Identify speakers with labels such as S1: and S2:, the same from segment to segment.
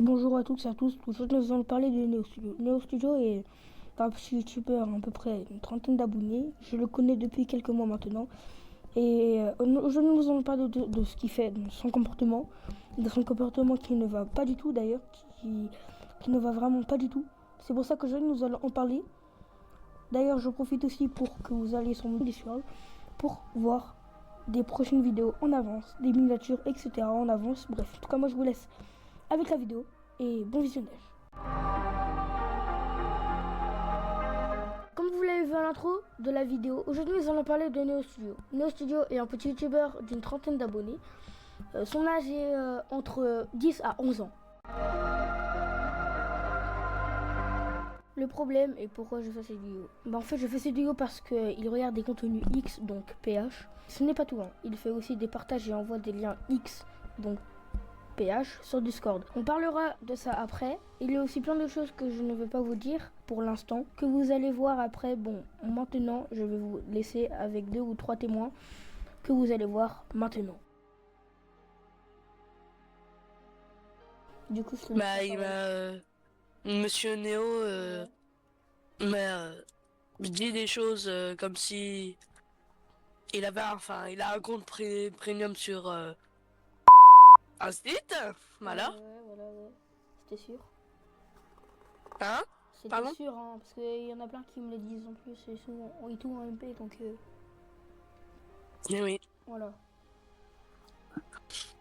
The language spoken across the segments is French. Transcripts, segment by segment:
S1: Bonjour à toutes et à tous. Aujourd'hui, nous allons parler de Neo Studio. Neo Studio est un petit youtubeur à peu près une trentaine d'abonnés. Je le connais depuis quelques mois maintenant. Et aujourd'hui, nous allons parler de ce qu'il fait, de son comportement. De son comportement qui ne va pas du tout d'ailleurs, qui ne va vraiment pas du tout. C'est pour ça que aujourd'hui, nous allons en parler. D'ailleurs, je profite aussi pour que vous alliez sur mon Discord pour voir des prochaines vidéos en avance, des miniatures, etc. en avance. Bref, en tout cas, moi, je vous laisse avec la vidéo et bon visionnage. Comme vous l'avez vu à l'intro de la vidéo, aujourd'hui nous allons parler de Neo Studio. Neo Studio est un petit youtubeur d'une trentaine d'abonnés. Son âge est entre 10 à 11 ans. Le problème et pourquoi je fais cette vidéo, en fait je fais cette vidéo parce qu'il regarde des contenus X, donc PH. Ce n'est pas tout, hein. Il fait aussi des partages et envoie des liens X, donc PH, sur Discord. On parlera de ça après. Il y a aussi plein de choses que je ne vais pas vous dire pour l'instant, que vous allez voir après. Bon, maintenant je vais vous laisser avec 2 ou 3 témoins que vous allez voir maintenant. Du coup, je te laisse la
S2: Il
S1: parole.
S2: Monsieur Néo m'a dit des choses comme si il a un compte premium sur un site, voilà.
S1: Voilà, ouais. C'était sûr.
S2: Hein?
S1: C'était
S2: Pardon?
S1: sûr, hein, parce qu'il y en a plein qui me le disent en plus, et souvent, et tout en MP, donc
S2: Eh oui.
S1: voilà.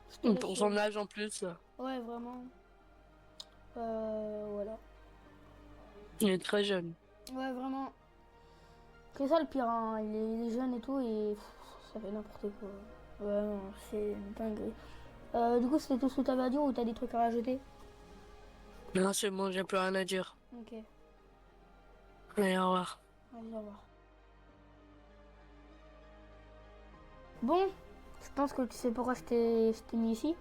S1: Je te laisse.
S2: Pour son âge en plus,
S1: Ouais, vraiment. Voilà.
S2: il est très jeune.
S1: Ouais, vraiment. C'est ça le pire, hein. Il est jeune et tout, et ça fait n'importe quoi. Ouais, non, c'est dingue. Du coup, c'était tout ce que t'avais à dire ou t'as des trucs à rajouter?
S2: Non, c'est bon, j'ai plus rien à dire.
S1: Ok,
S2: Allez, au revoir.
S1: allez, au revoir. Bon, je pense que tu sais pourquoi je t'ai mis ici,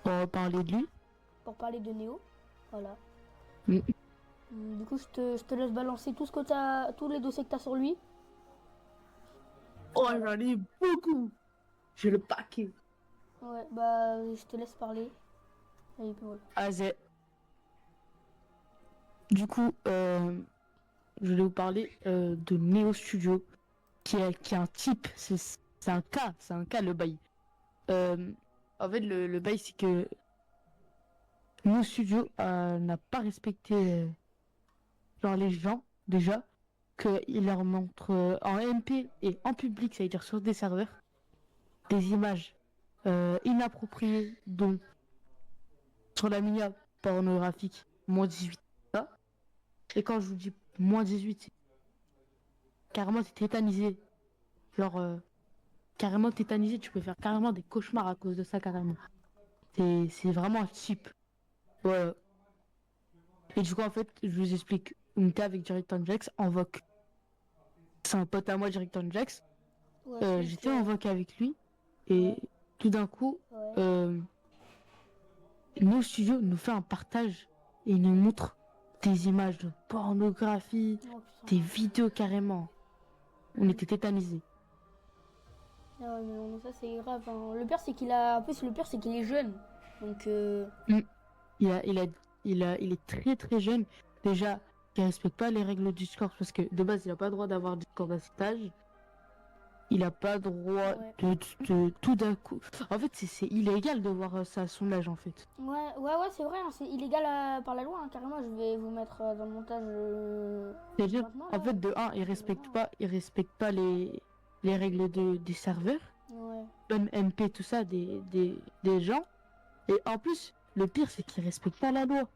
S2: On va parler de lui.
S1: pour parler de Néo. Voilà.
S2: Mm.
S1: Du coup, je te laisse balancer tout ce que t'as, tous les dossiers que t'as sur lui.
S2: Oh, j'en ai beaucoup. J'ai le paquet.
S1: Ouais, bah, je te laisse parler. Et puis voilà.
S3: Du coup, je vais vous parler de Neo Studio, qui est un type, c'est un cas le bail. Euh, En fait, le bail, c'est que Neo Studio n'a pas respecté genre les gens, déjà, qu'il leur montre en MP et en public, ça veut dire sur des serveurs, des images inappropriées, dont sur la minia pornographique, moins 18. Ça. Et quand je vous dis moins 18, carrément t'es tétanisé. Genre, carrément tétanisé, tu peux faire carrément des cauchemars à cause de ça, carrément. C'est vraiment cheap. Ouais. Et du coup, en fait, je vous explique. On était avec Directon Jax en voc. C'est un pote à moi, Directon Jax.
S1: Ouais, celui qui
S3: J'étais
S1: a...
S3: en voc avec lui.
S1: Ouais,
S3: Et tout d'un coup,
S1: ouais.
S3: nos studios nous fait un partage et il nous montre des images de pornographie,
S1: Oh putain.
S3: des vidéos carrément. On était tétanisés.
S1: Ah ouais, mais non, mais ça c'est grave, hein. Le pire c'est qu'il a. En plus, le pire c'est qu'il est jeune. Donc,
S3: Mm. Il a, il a, il est très très jeune. Déjà, il respecte pas les règles du Discord parce que de base, il a pas le droit d'avoir Discord à cet âge. Il a pas le droit
S1: ouais.
S3: de tout d'un coup. En fait, c'est illégal de voir ça à son âge en fait.
S1: Ouais, c'est vrai, hein, c'est illégal par la loi, hein, carrément. Je vais vous mettre dans le montage
S3: C'est-à-dire,
S1: maintenant,
S3: en
S1: là.
S3: fait, de un, il respecte pas les règles des serveurs,
S1: Ouais.
S3: même MP, tout ça, des gens. Et en plus, le pire, c'est qu'il respecte pas la loi.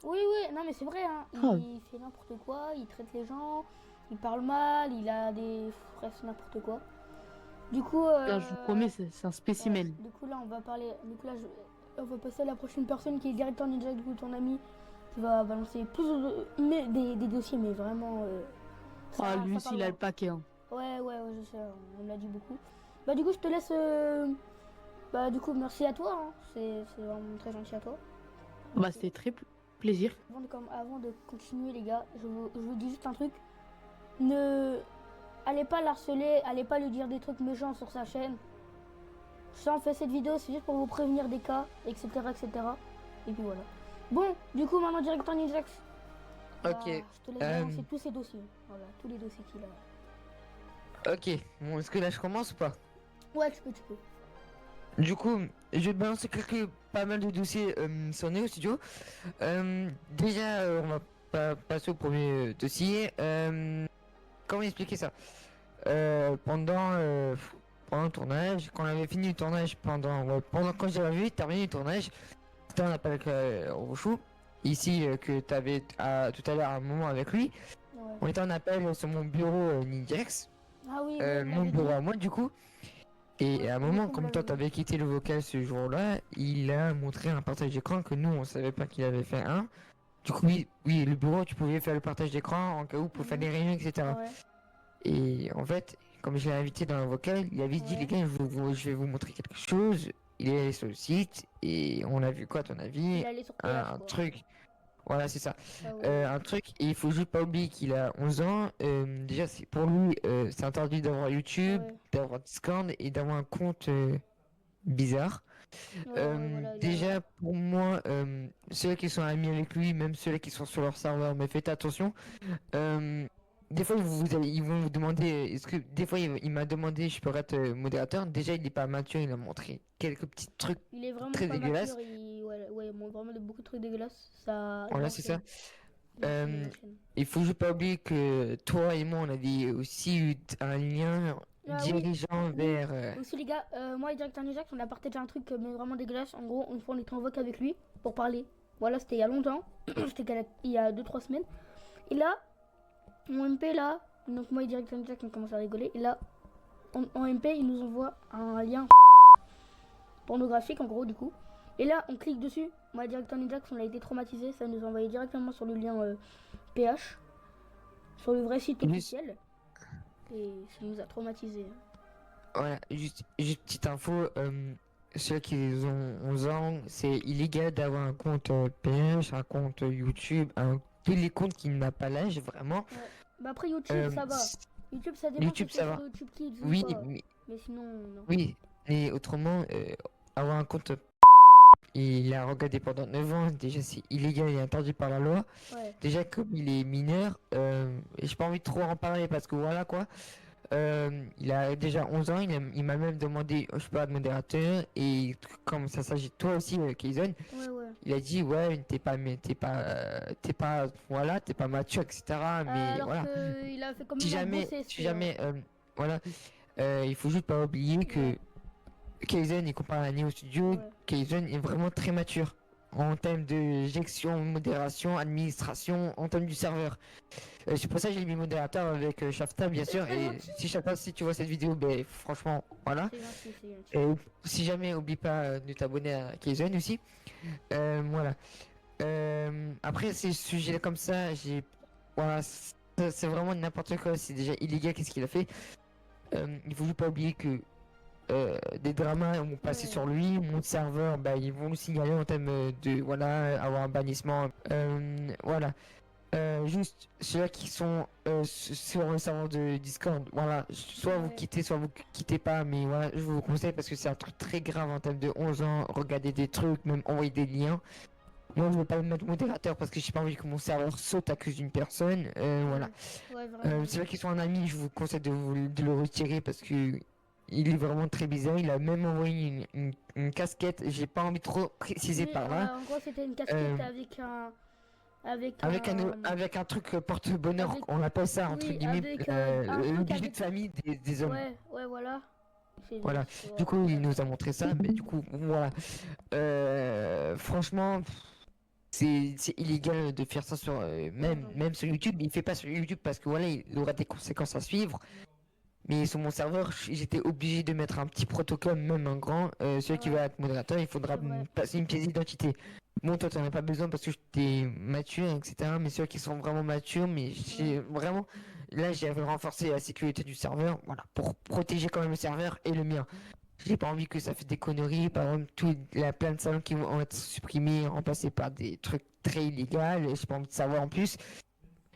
S1: Oui, non, mais c'est vrai, hein.
S3: Grave.
S1: Il fait n'importe quoi, il traite les gens, il parle mal, il a des. Bref, n'importe quoi. Du coup,
S3: Là, je vous promets, c'est un
S1: ouais,
S3: spécimen.
S1: du coup, là, on va parler. Du coup, là, on va passer à la prochaine personne qui est directeur Ninja, du coup, ton ami, qui va balancer plus des dossiers, mais vraiment.
S3: Ah, lui
S1: Ça
S3: aussi,
S1: parle
S3: il a
S1: loin.
S3: le paquet, hein.
S1: Ouais, je sais, on me l'a dit beaucoup. Bah, du coup, je te laisse. Bah, du coup, merci à toi, hein. C'est vraiment très gentil à toi.
S3: Bah, c'était très plaisir.
S1: Avant de continuer, les gars, je vous dis juste un truc. Ne. Allez pas l'harceler, allez pas lui dire des trucs méchants sur sa chaîne. Ça, on fait cette vidéo, c'est juste pour vous prévenir des cas, etc., etc. Et puis voilà. Bon, du coup, maintenant, directeur Nijax.
S4: Ok,
S1: Je te laisse balancer tous ces dossiers. Voilà, tous les dossiers qu'il a.
S4: ok. Bon, est-ce que là je commence ou pas?
S1: Ouais, tu peux.
S4: Du coup, je vais te balancer pas mal de dossiers sur Neo Studio. Déjà, on va passer au premier dossier. Comment expliquer ça? Pendant le tournage, quand on avait fini le tournage, pendant quand j'avais vu terminer le tournage, c'était un appel avec Rochou, ici que tu avais tout à l'heure un moment avec lui.
S1: Ouais.
S4: On était en appel sur mon bureau Ninjax,
S1: Ah oui,
S4: mon bureau à moi du coup. Et
S1: Ouais,
S4: à un
S1: du
S4: moment,
S1: coup,
S4: comme
S1: on
S4: toi
S1: l'avait
S4: t'avais quitté le vocal ce jour-là, il a montré un partage d'écran que nous on savait pas qu'il avait fait un. Du coup, oui, le bureau, tu pouvais faire le partage d'écran en cas où pour faire des réunions, etc.
S1: Ouais.
S4: Et en fait, comme je l'ai invité dans le vocal, il avait dit
S1: Ouais.
S4: les gars, je vais vous montrer quelque chose. Il est allé sur le site et on a vu quoi à ton avis?
S1: Il allait sur PH,
S4: Un
S1: quoi.
S4: truc. Voilà, c'est ça.
S1: Ah ouais.
S4: Un truc, et il faut juste pas oublier qu'il a 11 ans. Déjà, c'est pour lui, c'est interdit d'avoir YouTube,
S1: Ouais.
S4: d'avoir Discord et d'avoir un compte bizarre.
S1: Ouais, voilà,
S4: Déjà, pour moi, ceux qui sont amis avec lui, même ceux qui sont sur leur serveur, mais faites attention. Des fois, ils vont vous demander, est-ce que des fois, il m'a demandé, je peux être modérateur. Déjà, il n'est pas mature, il a montré quelques petits trucs
S1: Il est vraiment
S4: très
S1: pas
S4: dégueulasses.
S1: mature, ouais, il montre vraiment beaucoup de trucs dégueulasses. Ça.
S4: Voilà, c'est ça.
S1: Il enchaîne.
S4: Il faut juste pas oublier que toi et moi, on avait aussi eu un lien
S1: Ah oui.
S4: dirigeant
S1: Oui.
S4: vers.
S1: Aussi, les gars, moi et Directeur Nijax, on a partagé un truc mais vraiment dégueulasse. En gros, une fois, on était en voc avec lui pour parler. Voilà, c'était il y a longtemps. C'était il y a 2-3 semaines. Et là, en MP, là, donc moi et Directeur Nijax, on commence à rigoler. Et là, en MP, il nous envoie un lien pornographique, en gros, du coup. Et là, on clique dessus. Moi et Directeur Nijax, on a été traumatisé. Ça nous a envoyé directement sur le lien PH, sur le vrai site officiel. Et ça nous a traumatisé.
S4: Voilà, juste petite info, ceux qui ont 11 ans, c'est illégal d'avoir un compte PH, un compte YouTube, tous les comptes qui n'a pas l'âge, vraiment.
S1: Ouais. Bah après YouTube, ça va. YouTube, ça dépend
S4: YouTube,
S1: si c'est
S4: ça va.
S1: sur YouTube Kids
S4: Oui,
S1: ou pas. Mais sinon, non.
S4: oui, mais autrement, avoir un compte, il a regardé pendant 9 ans, déjà c'est illégal et interdit par la loi.
S1: Ouais.
S4: Déjà, comme il est mineur, et j'ai pas envie de trop en parler parce que voilà quoi. Il a déjà 11 ans, il m'a même demandé, je peux être modérateur, et comme ça s'agit de toi aussi, Kayson,
S1: Ouais.
S4: il a dit, ouais, voilà, t'es pas mature, etc. Mais
S1: Alors
S4: voilà,
S1: que il a fait comme
S4: si jamais, voilà, il faut juste pas oublier que Kayson, il compare à Neo Studio,
S1: Ouais.
S4: Kayson est vraiment très mature. En termes de gestion, modération, administration, en termes du serveur. C'est pour ça que j'ai mis modérateur avec Shafta, bien sûr.
S1: très
S4: Et
S1: gentil.
S4: si Shafta, si tu vois cette vidéo, ben franchement, voilà.
S1: C'est gentil.
S4: Et si jamais, oublie pas de t'abonner à Kaizen aussi. Voilà. Après, ces sujets comme ça, voilà, c'est vraiment n'importe quoi. C'est déjà illégal, qu'est-ce qu'il a fait. Il faut juste pas oublier que des dramas ont passé
S1: Ouais.
S4: sur lui, mon serveur, bah, ils vont le signaler en termes de voilà, avoir un bannissement. Voilà. Juste ceux-là qui sont sur le serveur de Discord, voilà, soit vous
S1: Ouais.
S4: quittez, soit vous quittez pas, mais voilà, je vous conseille parce que c'est un truc très grave en termes de 11 ans, regarder des trucs, même envoyer des liens. Moi je vais pas le mettre modérateur parce que j'ai pas envie que mon serveur saute à cause d'une personne, voilà.
S1: Ouais, vraiment.
S4: Ceux-là qui sont un ami, je vous conseille de le retirer parce que il est vraiment très bizarre, il a même envoyé une casquette, j'ai pas envie de trop préciser
S1: Oui,
S4: par là.
S1: en gros, c'était une casquette avec un.
S4: Avec un truc porte-bonheur,
S1: Avec-
S4: on appelle ça
S1: oui,
S4: entre guillemets
S1: avec, un
S4: le
S1: truc
S4: bijou
S1: avec-
S4: de famille des hommes.
S1: Ouais, voilà.
S4: Voilà.
S1: C'est-
S4: Du coup, il nous a montré ça, mais du coup, voilà. Franchement, c'est illégal de faire ça sur même sur YouTube. Il fait pas sur YouTube parce que voilà, il aura des conséquences à suivre. Mais sur mon serveur, j'étais obligé de mettre un petit protocole, même un grand. Celui qui
S1: Ouais.
S4: va être modérateur, il faudra
S1: C'est vrai.
S4: me passer une pièce d'identité. Bon, toi, t'en as pas besoin parce que t'es mature, etc. Mais ceux qui sont vraiment matures, mais j'ai vraiment. Là, j'ai renforcé la sécurité du serveur, voilà, pour protéger quand même le serveur et le mien. J'ai pas envie que ça fait des conneries, par exemple, plein de salons qui vont être supprimés, remplacés par des trucs très illégaux. J'ai pas envie de savoir en plus.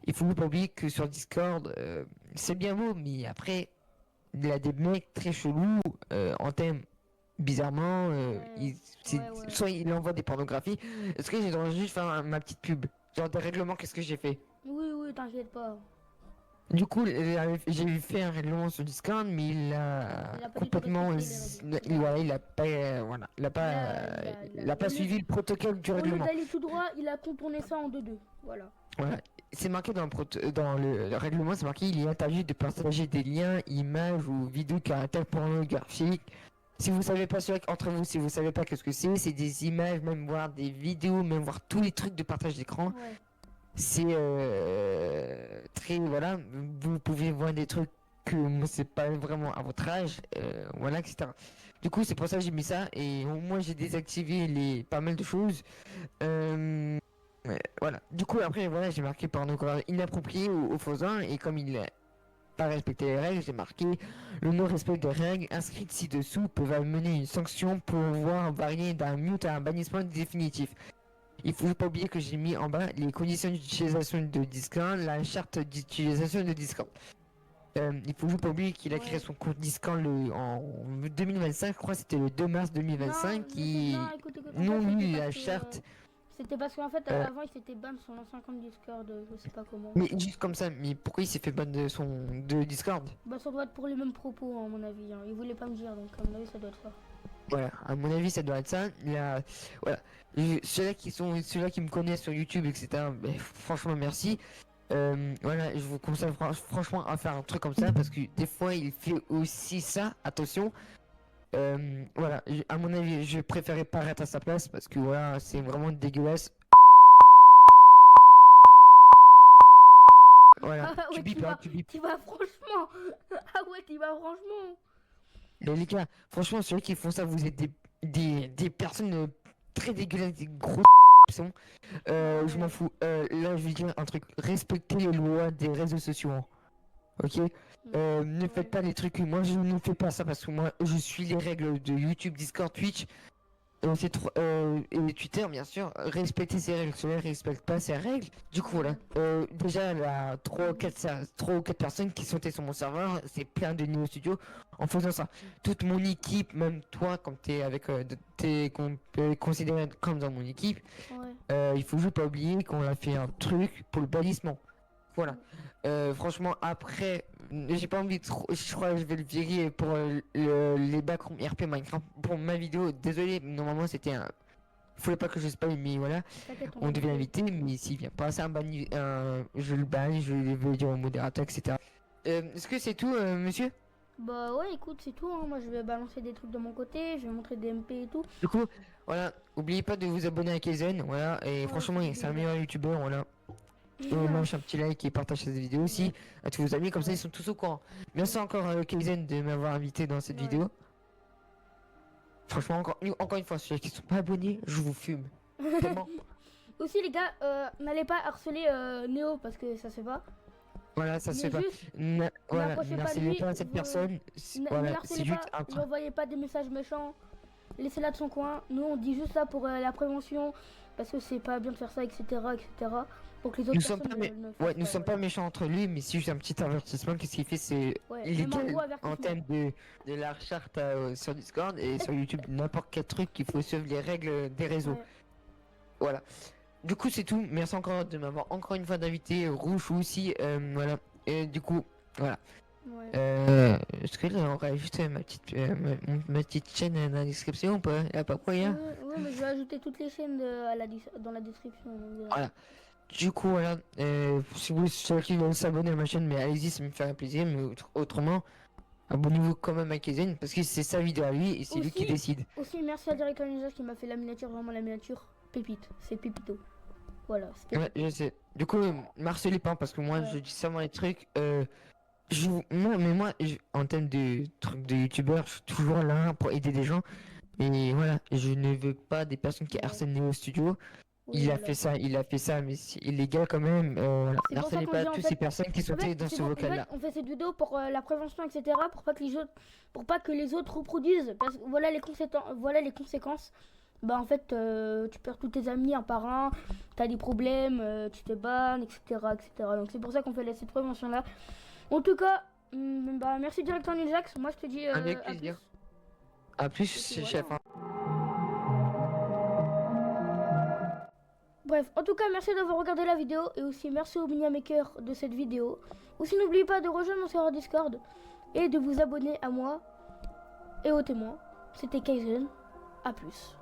S4: Il faut pas oublier que sur Discord, c'est bien beau, mais après, il y a des mecs très chelous en thème bizarrement,
S1: ouais.
S4: soit il envoie des pornographies. Est-ce que j'ai dois juste faire ma petite pub? Genre des règlements, qu'est-ce que j'ai fait?
S1: Oui, t'inquiète pas.
S4: Du coup, j'ai fait un règlement sur Discord, mais il a
S1: Il a pas du tout
S4: complètement,
S1: respecté les règles.
S4: il a pas, voilà, il a pas
S1: Au lieu-
S4: suivi le protocole du
S1: Au lieu
S4: règlement.
S1: d'aller tout droit, il a contourné ça en 2-2. Voilà.
S4: Voilà. C'est marqué dans le règlement, c'est marqué il est interdit de partager des liens, images ou vidéos caractère pornographique. Si vous savez pas entre vous, si vous savez pas qu'est-ce que c'est des images, même voir des vidéos, même voir tous les trucs de partage d'écran.
S1: Ouais.
S4: C'est très voilà, vous pouvez voir des trucs que c'est pas vraiment à votre âge, voilà, etc. Du coup, c'est pour ça que j'ai mis ça et moi j'ai désactivé pas mal de choses. Voilà. Du coup, après, voilà, j'ai marqué pornographie inapproprié ou opposant et comme il n'a pas respecté les règles, j'ai marqué le non-respect des règles inscrites ci-dessous peuvent amener une sanction pouvant varier d'un mute à un bannissement définitif. Il faut pas oublier que j'ai mis en bas les conditions d'utilisation de Discord, la charte d'utilisation de Discord. Il faut pas oublier qu'il a créé son compte Discord en 2025, je crois que c'était le 2 mars 2025, qui
S1: non, écoute,
S4: non
S1: en fait,
S4: lu
S1: c'était
S4: la
S1: parce que,
S4: charte.
S1: C'était parce qu'en fait, avant, il s'était ban sur l'ancien compte Discord, je sais pas comment.
S4: Mais juste comme ça, mais pourquoi il s'est fait ban de Discord?
S1: Bah, ça doit être pour les mêmes propos, hein, à mon avis. Hein. Il voulait pas me dire, donc à mon avis, ça doit être ça.
S4: Voilà, à mon avis, ça doit être ça. Voilà, ceux-là qui me connaissent sur YouTube, etc. Ben, franchement, merci. Voilà, je vous conseille franchement à faire un truc comme ça parce que des fois, il fait aussi ça. Attention. Voilà, à mon avis, je préférais paraître à sa place parce que voilà, c'est vraiment dégueulasse. Voilà,
S1: Ah ouais,
S4: tu bipes, hein, tu bipes.
S1: t'y vas franchement. Ah ouais, t'y vas franchement.
S4: Mais les gars, franchement, ceux qui font ça, vous êtes des personnes très dégueulasses, des gros sont. Je m'en fous. Là, je vais dire un truc. Respectez les lois des réseaux sociaux. Hein. Ok. Ne faites pas les trucs. Moi, je ne fais pas ça parce que moi, je suis les règles de YouTube, Discord, Twitch. Et Twitter, bien sûr, respecter ces règles. Ceux-là respectent pas ces règles. Du coup, voilà. Déjà, il y a 3 ou 4 personnes qui sautaient sur mon serveur. C'est plein de Neo Studio. En faisant ça, toute mon équipe, même toi, comme t'es considéré comme dans mon équipe, il faut juste pas oublier qu'on a fait un truc pour le bannissement. Voilà. Franchement, après, j'ai pas envie de trop. Je crois que je vais le virer pour les backrooms RP Minecraft pour ma vidéo. Désolé, normalement c'était un. Fallait pas que je spoil, mais voilà. On devait l'inviter, mais s'il vient pas, c'est je le banne, je vais dire au modérateur, etc. Est-ce que c'est tout, monsieur?
S1: Bah ouais, écoute, c'est tout. Hein. Moi, je vais balancer des trucs de mon côté. Je vais montrer des MP et tout.
S4: Du coup, voilà. Oubliez pas de vous abonner à Kaizen, voilà. Et franchement, c'est un meilleur youtubeur, voilà. Lâche un petit like et partage cette vidéo aussi à tous vos amis, comme ça ils sont tous au courant. Merci encore Kaizen de m'avoir invité dans cette vidéo. Franchement, encore une fois, ceux qui sont pas abonnés, je vous fume. Tellement.
S1: Aussi les gars, n'allez pas harceler Néo parce que ça se fait pas.
S4: Voilà, ça se fait pas. Voilà, n'harcelez pas cette personne. Voilà, c'est juste un
S1: ne envoyez pas des messages méchants. Laissez-la de son coin. Nous on dit juste ça pour la prévention parce que c'est pas bien de faire ça, etc., etc. Pour que les autres
S4: nous sommes pas méchants entre lui, mais c'est juste un petit avertissement. Qu'est-ce qu'il fait, c'est illégal en termes de la charte sur Discord et sur YouTube, n'importe quel truc, il faut suivre les règles des réseaux. Voilà. Du coup, c'est tout. Merci encore de m'avoir encore une fois d'invité. Rouge aussi, voilà. Et du coup, voilà. Est-ce que là, on aurait juste ma petite chaîne dans la description ou pas? Y'a pas moyen?
S1: Ouais, mais je vais ajouter toutes les chaînes dans la description.
S4: Voilà. Du coup, voilà, si vous ceux qui veulent s'abonner à ma chaîne, mais allez-y, ça me ferait plaisir, mais autrement, abonnez-vous quand même à Kaizen, parce que c'est sa vidéo à lui, et c'est lui qui décide.
S1: Aussi, merci à Directeur Ninja qui m'a fait la miniature, vraiment la miniature pépite, c'est pépito. Voilà, c'est
S4: pépito. Ouais, je sais. Du coup, harcelez pas, parce que moi, je dis seulement les trucs, moi, en termes de trucs de youtubeur, je suis toujours là pour aider des gens, et voilà, je ne veux pas des personnes qui harcèlent Neo Studio. Il a fait ça, mais c'est illégal quand même. N'harcelez pas toutes ces personnes qui sont dans ce vocal-là.
S1: On fait cette vidéo pour la prévention, etc. Pour pas que les autres reproduisent. Parce que voilà les conséquences. Bah en fait, tu perds tous tes amis un par un. T'as des problèmes, tu te bannes, etc., etc. Donc c'est pour ça qu'on fait cette prévention-là. En tout cas, bah merci Directeur Ninjax. Moi je te dis.
S4: Avec plaisir. À plus, c'est
S1: voilà.
S4: chef. Hein.
S1: Bref, en tout cas, merci d'avoir regardé la vidéo et aussi merci au Miniamaker de cette vidéo. Aussi, n'oubliez pas de rejoindre mon serveur Discord et de vous abonner à moi et aux témoins. C'était Kaizen. À plus.